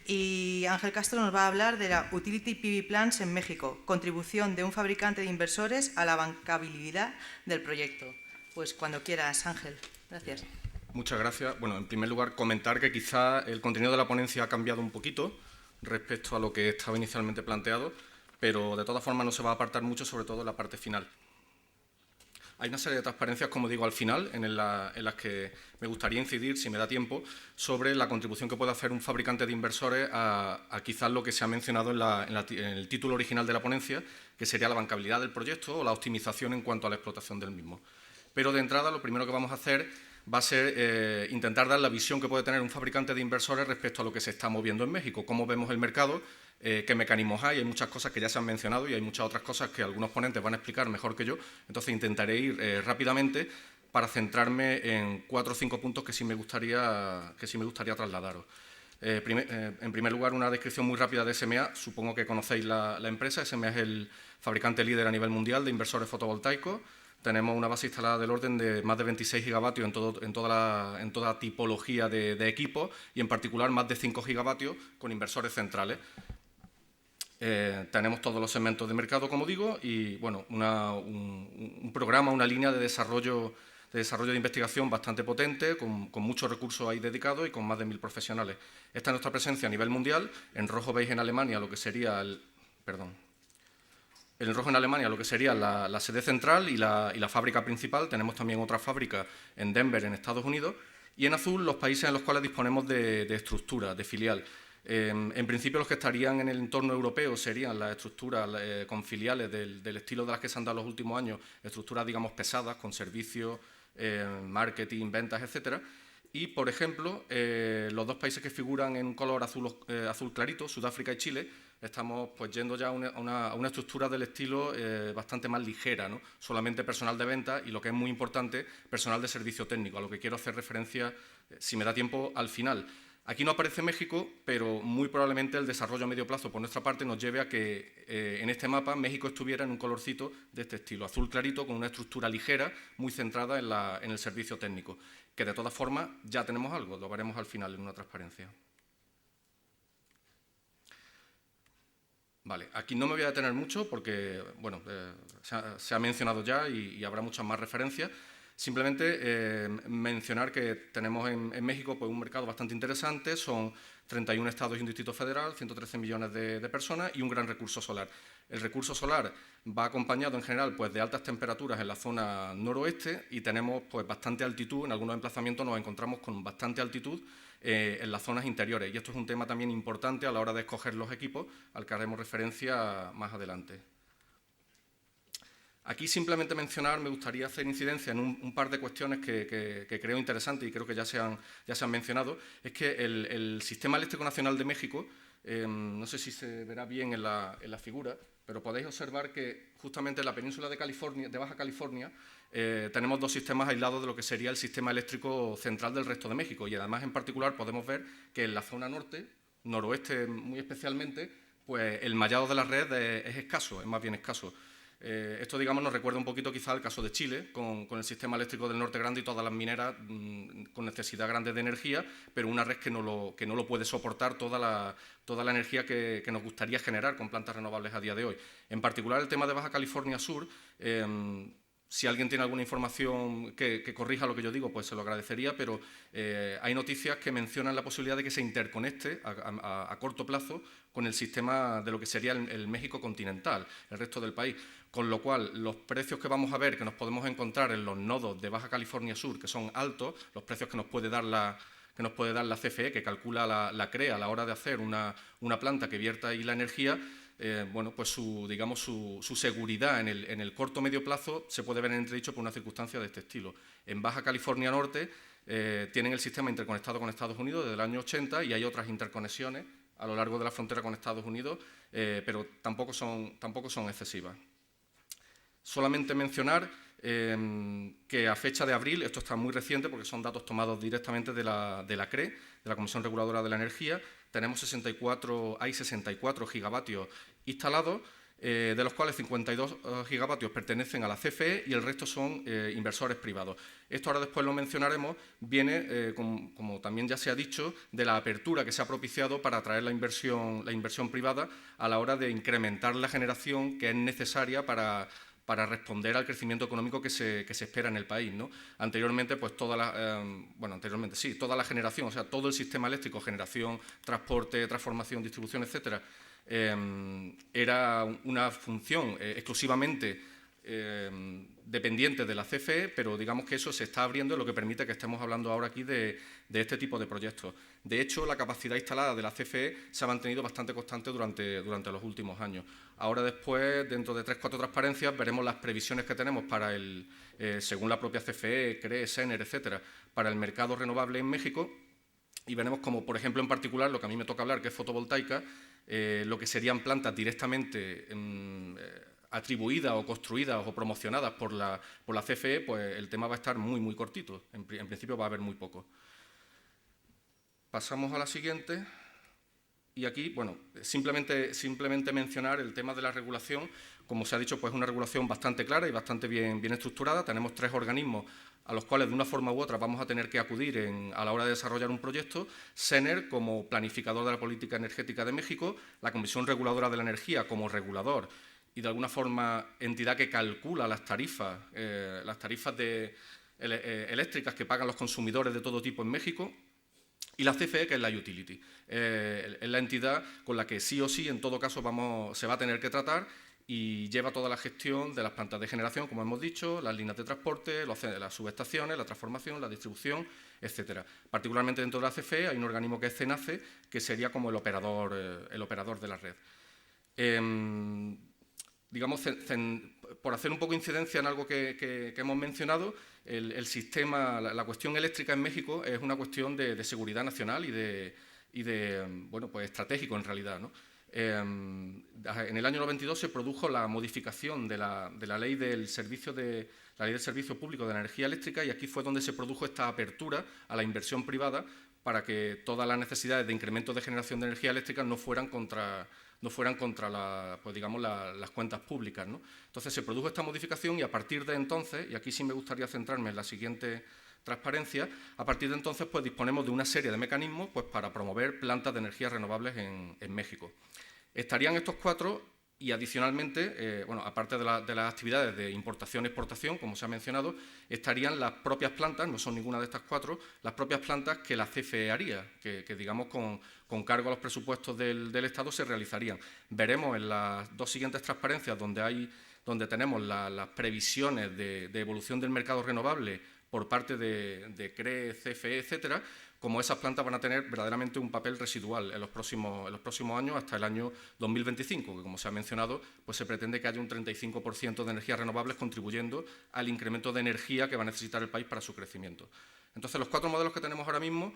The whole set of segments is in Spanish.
Y Ángel Castro nos va a hablar de la Utility PV Plants en México, contribución de un fabricante de inversores a la bancabilidad del proyecto. Pues cuando quieras, Ángel. Gracias. Muchas gracias. Bueno, en primer lugar, comentar que quizá el contenido de la ponencia ha cambiado un poquito respecto a lo que estaba inicialmente planteado, pero de todas formas no se va a apartar mucho, sobre todo en la parte final. Hay una serie de transparencias, como digo, al final, en las que me gustaría incidir, si me da tiempo, sobre la contribución que puede hacer un fabricante de inversores a quizás lo que se ha mencionado en el título original de la ponencia, que sería la bancabilidad del proyecto o la optimización en cuanto a la explotación del mismo. Pero de entrada, lo primero que vamos a hacer va a ser intentar dar la visión que puede tener un fabricante de inversores respecto a lo que se está moviendo en México, cómo vemos el mercado, qué mecanismos hay muchas cosas que ya se han mencionado y hay muchas otras cosas que algunos ponentes van a explicar mejor que yo, entonces intentaré ir rápidamente para centrarme en 4 o 5 puntos que sí me gustaría trasladaros. En primer lugar, una descripción muy rápida de SMA. Supongo que conocéis la empresa. SMA es el fabricante líder a nivel mundial de inversores fotovoltaicos. Tenemos una base instalada del orden de más de 26 gigavatios en toda tipología de equipos y en particular más de 5 gigavatios con inversores centrales. Tenemos todos los segmentos de mercado, como digo, y bueno, un programa, una línea de desarrollo de investigación bastante potente, con muchos recursos ahí dedicados y con más de 1000 profesionales. Esta es nuestra presencia a nivel mundial. En rojo veis en Alemania lo que sería en rojo en Alemania lo que sería la sede central y la fábrica principal. Tenemos también otra fábrica en Denver, en Estados Unidos. Y en azul los países en los cuales disponemos de estructura, de filial. En principio los que estarían en el entorno europeo serían las estructuras con filiales del estilo de las que se han dado los últimos años, estructuras, digamos, pesadas, con servicios, marketing, ventas, etcétera. Y, por ejemplo, los dos países que figuran en un color azul clarito, Sudáfrica y Chile, estamos pues yendo ya a una estructura del estilo bastante más ligera, ¿no? Solamente personal de venta y, lo que es muy importante, personal de servicio técnico, a lo que quiero hacer referencia, si me da tiempo, al final. Aquí no aparece México, pero muy probablemente el desarrollo a medio plazo por nuestra parte nos lleve a que en este mapa México estuviera en un colorcito de este estilo, azul clarito, con una estructura ligera, muy centrada en el servicio técnico, que de todas formas ya tenemos algo, lo veremos al final en una transparencia. Vale, aquí no me voy a detener mucho porque, bueno, se ha mencionado ya y habrá muchas más referencias. Simplemente mencionar que tenemos en México pues, un mercado bastante interesante, son 31 estados y un distrito federal, 113 millones de personas y un gran recurso solar. El recurso solar va acompañado en general pues, de altas temperaturas en la zona noroeste y tenemos pues, bastante altitud, en algunos emplazamientos nos encontramos con bastante altitud en las zonas interiores. Y esto es un tema también importante a la hora de escoger los equipos, al que haremos referencia más adelante. Aquí simplemente mencionar, me gustaría hacer incidencia en un par de cuestiones que creo interesantes y creo que ya se han mencionado. Es que el Sistema Eléctrico Nacional de México, no sé si se verá bien en la figura, pero podéis observar que justamente en la península de Baja California tenemos dos sistemas aislados de lo que sería el sistema eléctrico central del resto de México. Y además, en particular, podemos ver que en la zona norte, noroeste muy especialmente, pues el mallado de la red es escaso, es más bien escaso. Esto, digamos, nos recuerda un poquito quizá al caso de Chile, con el sistema eléctrico del norte grande y todas las mineras con necesidad grande de energía, pero una red que no lo puede soportar toda la energía que nos gustaría generar con plantas renovables a día de hoy. En particular, el tema de Baja California Sur, si alguien tiene alguna información que corrija lo que yo digo, pues se lo agradecería, pero hay noticias que mencionan la posibilidad de que se interconecte a corto plazo con el sistema de lo que sería el México continental, el resto del país. Con lo cual, los precios que vamos a ver, que nos podemos encontrar en los nodos de Baja California Sur, que son altos, los precios que nos puede dar la CFE, que calcula la CREA a la hora de hacer una planta que vierta ahí la energía, bueno, pues su seguridad en el corto o medio plazo se puede ver en entredicho por una circunstancia de este estilo. En Baja California Norte tienen el sistema interconectado con Estados Unidos desde el año 80 y hay otras interconexiones a lo largo de la frontera con Estados Unidos, pero tampoco son excesivas. Solamente mencionar que a fecha de abril, esto está muy reciente porque son datos tomados directamente de la CRE, de la Comisión Reguladora de la Energía, hay 64 gigavatios instalados de los cuales 52 gigavatios pertenecen a la CFE y el resto son inversores privados. Esto ahora después lo mencionaremos, viene, como también ya se ha dicho, de la apertura que se ha propiciado para atraer la inversión privada a la hora de incrementar la generación que es necesaria para responder al crecimiento económico que se espera en el país, ¿no? Anteriormente, pues toda la generación, o sea, todo el sistema eléctrico, generación, transporte, transformación, distribución, etcétera, era una función exclusivamente dependiente de la CFE, pero digamos que eso se está abriendo, lo que permite que estemos hablando ahora aquí de este tipo de proyectos. De hecho, la capacidad instalada de la CFE se ha mantenido bastante constante durante los últimos años. Ahora después, dentro de 3 o 4 transparencias, veremos las previsiones que tenemos para según la propia CFE, CRE, SENER, etcétera, para el mercado renovable en México, y veremos como, por ejemplo, en particular, lo que a mí me toca hablar, que es fotovoltaica, lo que serían plantas directamente atribuidas o construidas o promocionadas por la CFE, pues el tema va a estar muy, muy cortito. En principio va a haber muy poco. Pasamos a la siguiente. Y aquí, bueno, simplemente mencionar el tema de la regulación. Como se ha dicho, pues es una regulación bastante clara y bastante bien estructurada. Tenemos 3 organismos a los cuales de una forma u otra vamos a tener que acudir a la hora de desarrollar un proyecto. SENER como planificador de la política energética de México, la Comisión Reguladora de la Energía como regulador y de alguna forma entidad que calcula las tarifas eléctricas que pagan los consumidores de todo tipo en México. Y la CFE, que es la utility, es la entidad con la que sí o sí, en todo caso, se va a tener que tratar y lleva toda la gestión de las plantas de generación, como hemos dicho, las líneas de transporte, las subestaciones, la transformación, la distribución, etcétera. Particularmente dentro de la CFE hay un organismo que es CENACE, que sería como el operador de la red. Digamos, por hacer un poco incidencia en algo que hemos mencionado, el sistema, la cuestión eléctrica en México es una cuestión de seguridad nacional y de bueno, pues estratégico en realidad, ¿no? En el año 92 se produjo la modificación de la ley del servicio público de energía eléctrica, y aquí fue donde se produjo esta apertura a la inversión privada para que todas las necesidades de incremento de generación de energía eléctrica no fueran contra pues digamos, las cuentas públicas, ¿no? Entonces se produjo esta modificación y a partir de entonces, y aquí sí me gustaría centrarme en la siguiente transparencia, a partir de entonces pues disponemos de una serie de mecanismos pues, para promover plantas de energías renovables en México. Estarían estos 4 y adicionalmente, bueno, aparte de las actividades de importación-exportación, como se ha mencionado, estarían las propias plantas, no son ninguna de estas 4, las propias plantas que la CFE haría, que digamos con cargo a los presupuestos del Estado se realizarían. Veremos en las 2 siguientes transparencias donde tenemos las previsiones de evolución del mercado renovable por parte de CRE, CFE, etcétera, como esas plantas van a tener verdaderamente un papel residual en los próximos años hasta el año 2025, que como se ha mencionado, pues se pretende que haya un 35% de energías renovables contribuyendo al incremento de energía que va a necesitar el país para su crecimiento. Entonces, los 4 modelos que tenemos ahora mismo,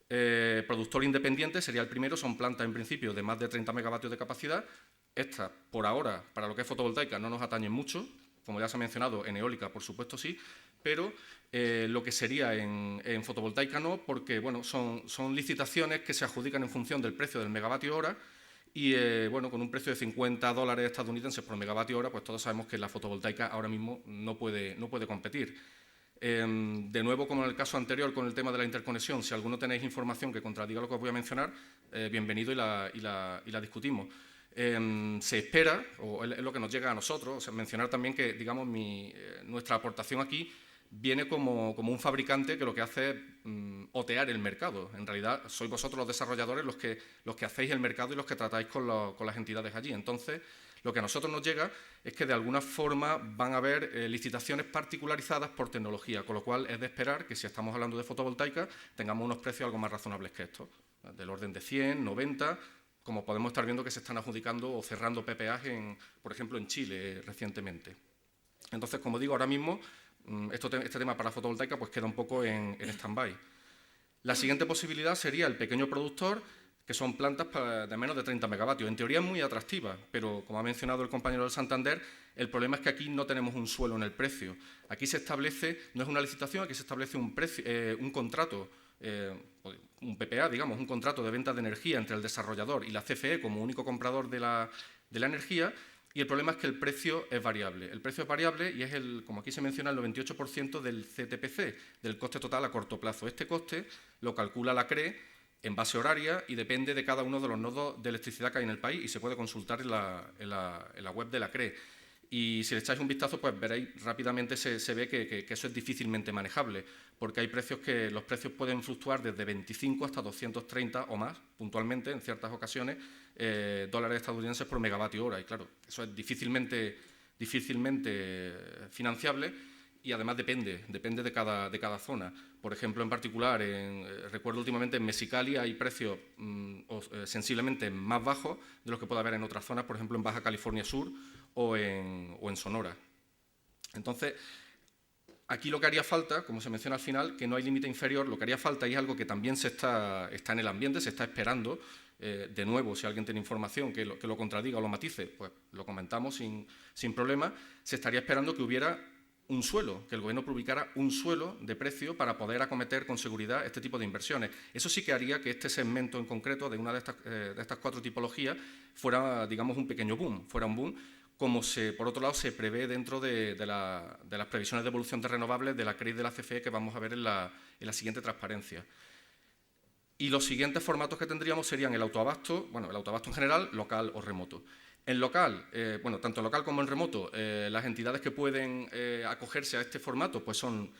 productor independiente sería el primero, son plantas en principio de más de 30 megavatios de capacidad. Estas, por ahora, para lo que es fotovoltaica, no nos atañen mucho, como ya se ha mencionado, en eólica, por supuesto sí, pero lo que sería en fotovoltaica no, porque bueno, son licitaciones que se adjudican en función del precio del megavatio hora y bueno, con un precio de $50 estadounidenses por megavatio hora, pues todos sabemos que la fotovoltaica ahora mismo no puede competir. De nuevo, como en el caso anterior con el tema de la interconexión, si alguno tenéis información que contradiga lo que os voy a mencionar, bienvenido y la discutimos. Se espera, o es lo que nos llega a nosotros, o sea, mencionar también que digamos, nuestra aportación aquí viene como un fabricante que lo que hace es otear el mercado. En realidad, sois vosotros los desarrolladores los que hacéis el mercado y los que tratáis con las entidades allí. Entonces, lo que a nosotros nos llega es que de alguna forma van a haber licitaciones particularizadas por tecnología, con lo cual es de esperar que si estamos hablando de fotovoltaica tengamos unos precios algo más razonables que estos, del orden de 100, 90, como podemos estar viendo que se están adjudicando o cerrando PPAs, por ejemplo, en Chile recientemente. Entonces, como digo, ahora mismo este tema para fotovoltaica pues queda un poco en stand-by. La siguiente posibilidad sería el pequeño productor, que son plantas de menos de 30 megavatios. En teoría es muy atractiva, pero como ha mencionado el compañero del Santander, el problema es que aquí no tenemos un suelo en el precio. Aquí se establece, no es una licitación, aquí se establece un contrato, un PPA, digamos, un contrato de venta de energía entre el desarrollador y la CFE como único comprador de la energía, Y el problema es que el precio es variable. El precio es variable y es, como aquí se menciona, el 98% del CTPC, del coste total a corto plazo. Este coste lo calcula la CRE en base horaria y depende de cada uno de los nodos de electricidad que hay en el país y se puede consultar en la web de la CRE. Y si le echáis un vistazo, pues veréis rápidamente se ve que eso es difícilmente manejable, porque hay precios los precios pueden fluctuar desde 25 hasta 230 o más, puntualmente, en ciertas ocasiones, dólares estadounidenses por megavatio hora. Y claro, eso es difícilmente financiable y además depende de cada zona. Por ejemplo, en particular, recuerdo últimamente en Mexicali hay precios sensiblemente más bajos de los que puede haber en otras zonas, por ejemplo en Baja California Sur o en Sonora. Entonces, aquí lo que haría falta, como se menciona al final, que no hay límite inferior, lo que haría falta, y es algo que también está en el ambiente, se está esperando, de nuevo, si alguien tiene información que lo contradiga o lo matice, pues lo comentamos sin problema, se estaría esperando que hubiera un suelo, que el Gobierno publicara un suelo de precio para poder acometer con seguridad este tipo de inversiones. Eso sí que haría que este segmento en concreto de una de estas 4 tipologías fuera, digamos, un pequeño boom, fuera un boom, como por otro lado se prevé dentro de las previsiones de evolución de renovables de la CRE y de la CFE que vamos a ver en la siguiente transparencia. Y los siguientes formatos que tendríamos serían el autoabasto, bueno, el autoabasto en general, local o remoto. En local, bueno, tanto en local como en remoto, las entidades que pueden acogerse a este formato pues son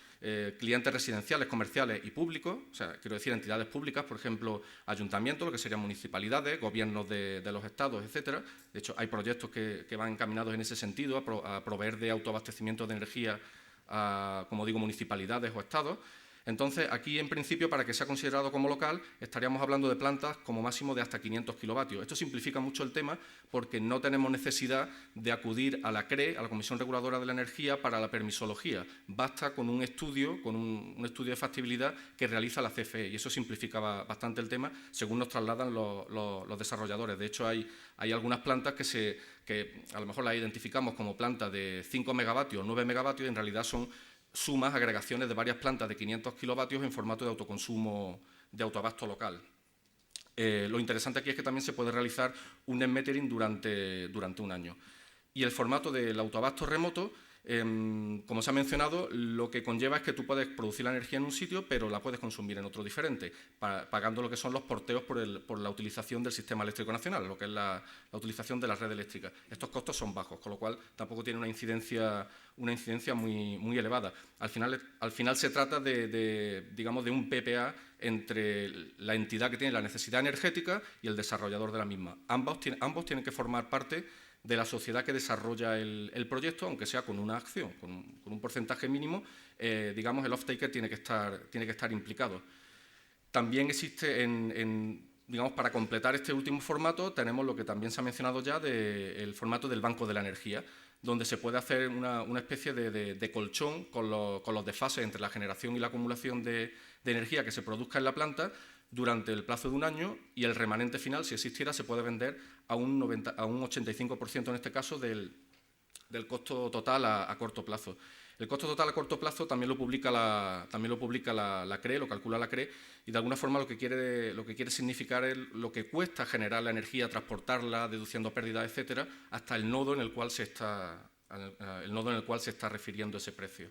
clientes residenciales, comerciales y públicos, o sea, quiero decir entidades públicas, por ejemplo, ayuntamientos, lo que serían municipalidades, gobiernos de los estados, etcétera. De hecho, hay proyectos que van encaminados en ese sentido, a proveer de autoabastecimiento de energía a, como digo, municipalidades o estados. Entonces, aquí, en principio, para que sea considerado como local, estaríamos hablando de plantas como máximo de hasta 500 kilovatios. Esto simplifica mucho el tema porque no tenemos necesidad de acudir a la CRE, a la Comisión Reguladora de la Energía, para la permisología. Basta con un estudio, un estudio de factibilidad que realiza la CFE y eso simplifica bastante el tema, según nos trasladan los desarrolladores. De hecho, hay algunas plantas que a lo mejor las identificamos como plantas de 5 megavatios o 9 megavatios y en realidad son sumas, agregaciones de varias plantas de 500 kilovatios en formato de autoconsumo, de autoabasto local. Lo interesante aquí es que también se puede realizar un net metering durante un año. Y el formato del autoabasto remoto, como se ha mencionado, lo que conlleva es que tú puedes producir la energía en un sitio, pero la puedes consumir en otro diferente, pagando lo que son los porteos por la utilización del sistema eléctrico nacional, lo que es la utilización de la red eléctrica. Estos costos son bajos, con lo cual tampoco tiene una incidencia muy elevada. Al final se trata digamos, de un PPA entre la entidad que tiene la necesidad energética y el desarrollador de la misma. Ambos tienen que formar parte de la sociedad que desarrolla el proyecto, aunque sea con una acción, con un porcentaje mínimo, digamos, el off-taker tiene que estar implicado. También existe, digamos, para completar este último formato, tenemos lo que también se ha mencionado ya, el formato del banco de la energía, donde se puede hacer una especie de colchón con los desfases entre la generación y la acumulación de energía que se produzca en la planta durante el plazo de un año y el remanente final, si existiera, se puede vender a un 85% en este caso del costo total a corto plazo. El costo total a corto plazo también lo publica la CRE, lo calcula la CRE, y de alguna forma lo que quiere significar es lo que cuesta generar la energía, transportarla, deduciendo pérdidas, etcétera, hasta el nodo en el cual se está refiriendo ese precio.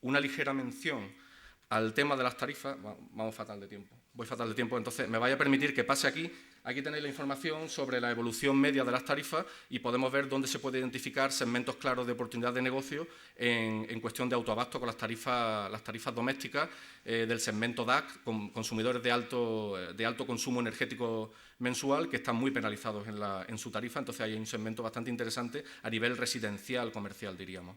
Una ligera mención al tema de las tarifas. Vamos fatal de tiempo. Voy fatal de tiempo, entonces me vaya a permitir que pase aquí. Aquí tenéis la información sobre la evolución media de las tarifas y podemos ver dónde se puede identificar segmentos claros de oportunidad de negocio en cuestión de autoabasto con las tarifas domésticas del segmento DAC, con consumidores de alto consumo energético mensual, que están muy penalizados en su tarifa. Entonces hay un segmento bastante interesante a nivel residencial, comercial, diríamos.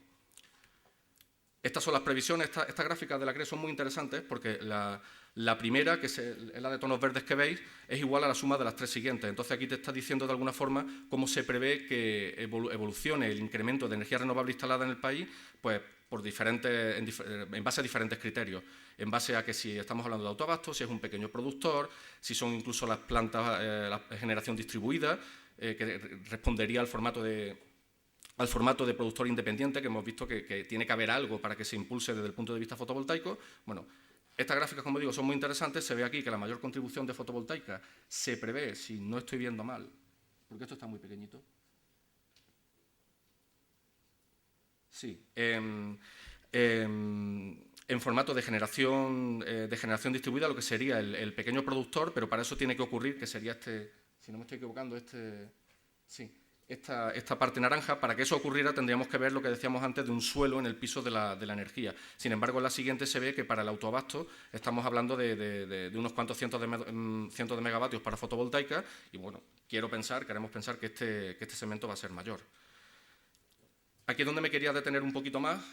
Estas son las previsiones, estas gráficas de la CRE son muy interesantes porque la primera, que es la de tonos verdes que veis, es igual a la suma de las 3 siguientes. Entonces aquí te está diciendo de alguna forma cómo se prevé que evolucione el incremento de energía renovable instalada en el país, pues en base a diferentes criterios. En base a que si estamos hablando de autoabasto, si es un pequeño productor, si son incluso las plantas, la generación distribuida, que respondería al formato de productor independiente, que hemos visto que tiene que haber algo para que se impulse desde el punto de vista fotovoltaico. Bueno, estas gráficas, como digo, son muy interesantes. Se ve aquí que la mayor contribución de fotovoltaica se prevé, si no estoy viendo mal, Porque esto está muy pequeñito. Sí. En formato de generación distribuida, lo que sería el pequeño productor, pero para eso tiene que ocurrir, que sería si no me estoy equivocando, esta parte naranja. Para que eso ocurriera tendríamos que ver lo que decíamos antes de un suelo en el piso de la energía. Sin embargo, en la siguiente se ve que para el autoabasto estamos hablando de unos cuantos cientos de megavatios para fotovoltaica y, bueno, queremos pensar que este segmento va a ser mayor. Aquí es donde me quería detener un poquito más.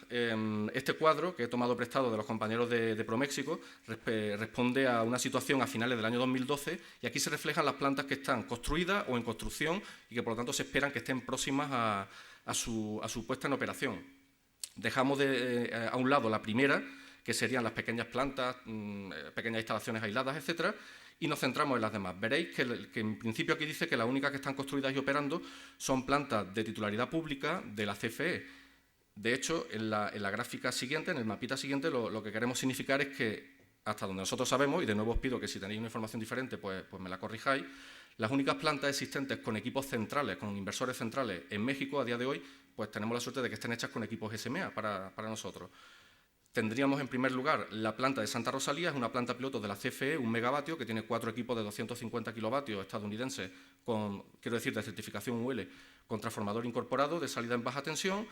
Este cuadro, que he tomado prestado de los compañeros de Proméxico, responde a una situación a finales del año 2012 y aquí se reflejan las plantas que están construidas o en construcción y que por lo tanto se esperan que estén próximas a su puesta en operación. Dejamos a un lado la primera, que serían las pequeñas plantas, pequeñas instalaciones aisladas, etcétera, y nos centramos en las demás. Veréis que en principio aquí dice que las únicas que están construidas y operando son plantas de titularidad pública de la CFE. De hecho, en la gráfica siguiente, en el mapita siguiente, lo que queremos significar es que, hasta donde nosotros sabemos, y de nuevo os pido que si tenéis una información diferente, pues me la corrijáis, las únicas plantas existentes con equipos centrales, con inversores centrales en México a día de hoy, pues tenemos la suerte de que estén hechas con equipos SMA para nosotros. Tendríamos, en primer lugar, la planta de Santa Rosalía, es una planta piloto de la CFE, 1 megavatio, que tiene 4 equipos de 250 kilovatios estadounidenses, de certificación UL, con transformador incorporado de salida en baja tensión.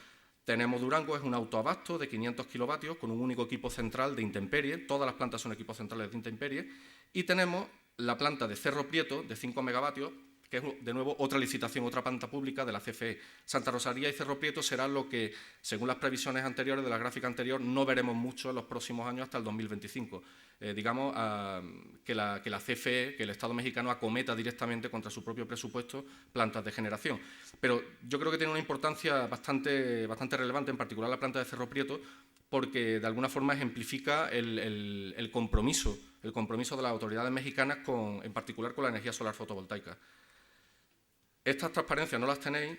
Tenemos Durango, es un autoabasto de 500 kilovatios, con un único equipo central de intemperie, todas las plantas son equipos centrales de intemperie, y tenemos la planta de Cerro Prieto, de 5 megavatios, que es, de nuevo, otra licitación, otra planta pública de la CFE. Santa Rosalía y Cerro Prieto serán lo que, según las previsiones anteriores de la gráfica anterior, no veremos mucho en los próximos años hasta el 2025. Digamos que la CFE, que el Estado mexicano acometa directamente contra su propio presupuesto plantas de generación. Pero yo creo que tiene una importancia bastante relevante, en particular la planta de Cerro Prieto, porque de alguna forma ejemplifica el compromiso de las autoridades mexicanas, en particular con la energía solar fotovoltaica. Estas transparencias no las tenéis,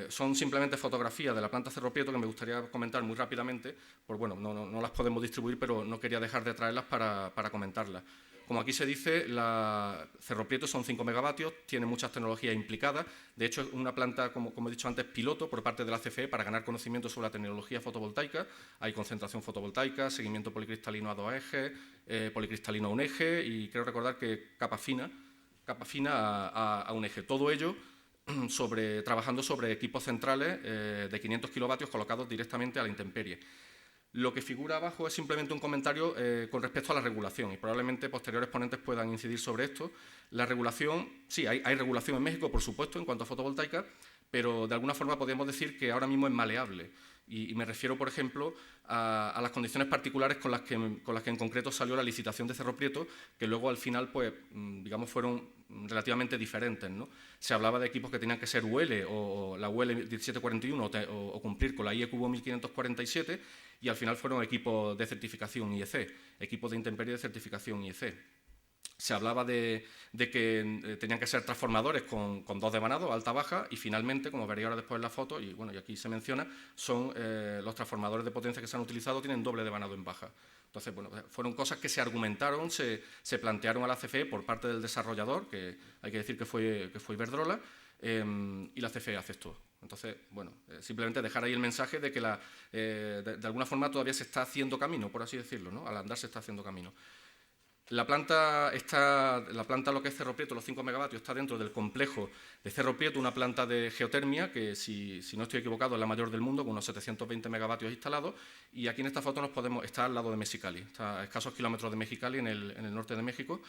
son simplemente fotografías de la planta Cerro Prieto que me gustaría comentar muy rápidamente, pues bueno, no las podemos distribuir, pero no quería dejar de traerlas para comentarlas. Como aquí se dice, Cerro Prieto son 5 megavatios, tiene muchas tecnologías implicadas, de hecho es una planta, como he dicho antes, piloto por parte de la CFE para ganar conocimiento sobre la tecnología fotovoltaica. Hay concentración fotovoltaica, seguimiento policristalino a 2 ejes, policristalino a un eje y creo recordar que capa fina a un eje. Todo ello trabajando sobre equipos centrales de 500 kilovatios colocados directamente a la intemperie. Lo que figura abajo es simplemente un comentario con respecto a la regulación y probablemente posteriores ponentes puedan incidir sobre esto. La regulación, sí, hay regulación en México, por supuesto, en cuanto a fotovoltaica, pero de alguna forma podríamos decir que ahora mismo es maleable. Y me refiero, por ejemplo, a las condiciones particulares con las que en concreto salió la licitación de Cerro Prieto, que luego al final, pues, digamos, fueron relativamente diferentes, ¿no? Se hablaba de equipos que tenían que ser UL o la UL 1741 o cumplir con la IEQ 1547 y al final fueron equipos de certificación IEC, equipos de intemperie de certificación IEC. Se hablaba de que tenían que ser transformadores con 2 devanados, alta-baja, y finalmente, como veréis ahora después en la foto, y bueno, y aquí se menciona, son los transformadores de potencia que se han utilizado tienen doble devanado en baja. Entonces, bueno, fueron cosas que se argumentaron, se plantearon a la CFE por parte del desarrollador, que hay que decir que fue Iberdrola, y la CFE aceptó. Entonces, bueno, simplemente dejar ahí el mensaje de que de alguna forma todavía se está haciendo camino, por así decirlo, ¿no? Al andar se está haciendo camino. La planta lo que es Cerro Prieto, los 5 megavatios, está dentro del complejo de Cerro Prieto, una planta de geotermia que, si no estoy equivocado, es la mayor del mundo, con unos 720 megavatios instalados. Y aquí en esta foto está al lado de Mexicali, está a escasos kilómetros de Mexicali, en el norte de México.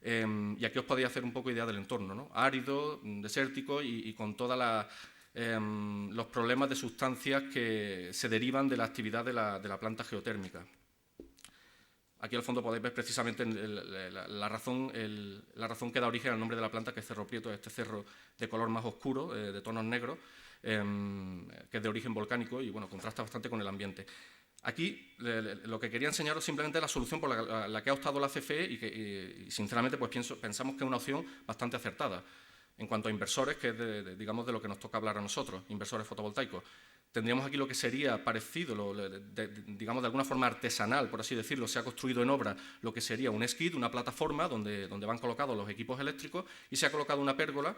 Y aquí os podéis hacer un poco idea del entorno, ¿no? Árido, desértico y con todos los problemas de sustancias que se derivan de la actividad de la planta geotérmica. Aquí al fondo podéis ver precisamente la razón que da origen al nombre de la planta, que es Cerro Prieto, este cerro de color más oscuro, de tonos negros, que es de origen volcánico y bueno, contrasta bastante con el ambiente. Aquí lo que quería enseñaros simplemente es la solución por la que ha optado la CFE y sinceramente pues pensamos que es una opción bastante acertada. En cuanto a inversores, que es digamos de lo que nos toca hablar a nosotros, inversores fotovoltaicos, tendríamos aquí lo que sería parecido, digamos de alguna forma artesanal, por así decirlo. Se ha construido en obra lo que sería un skid, una plataforma donde van colocados los equipos eléctricos, y se ha colocado una pérgola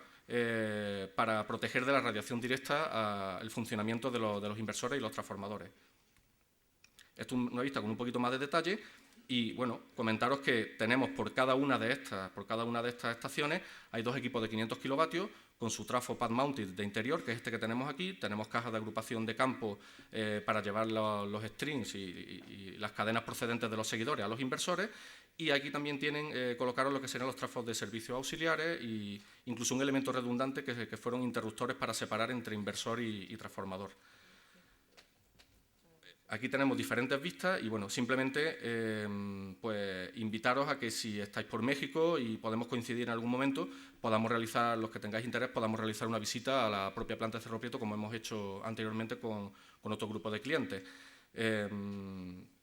para proteger de la radiación directa el funcionamiento de los inversores y los transformadores. Esto es una vista con un poquito más de detalle. Y bueno, comentaros que tenemos por cada una de estas estaciones, hay 2 equipos de 500 kilovatios con su trafo pad mounted de interior, que es este que tenemos aquí. Tenemos cajas de agrupación de campo para llevar los strings y las cadenas procedentes de los seguidores a los inversores. Y aquí también tienen colocados lo que serían los trafos de servicios auxiliares e incluso un elemento redundante que fueron interruptores para separar entre inversor y transformador. Aquí tenemos diferentes vistas y, bueno, simplemente pues invitaros a que si estáis por México y podemos coincidir en algún momento, podamos realizar, los que tengáis interés, podamos realizar una visita a la propia planta de Cerro Prieto, como hemos hecho anteriormente con otro grupo de clientes.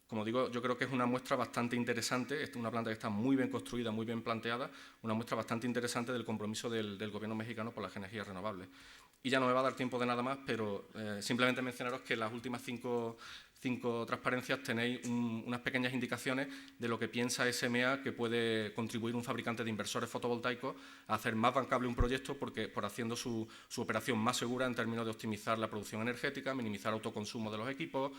Como digo, yo creo que es una muestra bastante interesante, es una planta que está muy bien construida, muy bien planteada, una muestra bastante interesante del compromiso del Gobierno mexicano por las energías renovables. Y ya no me va a dar tiempo de nada más, pero simplemente mencionaros que en las últimas cinco transparencias tenéis unas pequeñas indicaciones de lo que piensa SMA que puede contribuir un fabricante de inversores fotovoltaicos a hacer más bancable un proyecto por haciendo su operación más segura en términos de optimizar la producción energética, minimizar autoconsumo de los equipos,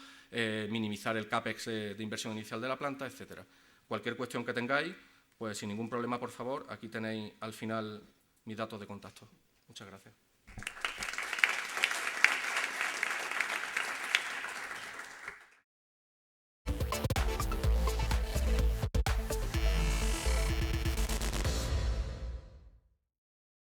minimizar el CAPEX de inversión inicial de la planta, etcétera. Cualquier cuestión que tengáis, pues sin ningún problema, por favor, aquí tenéis al final mis datos de contacto. Muchas gracias.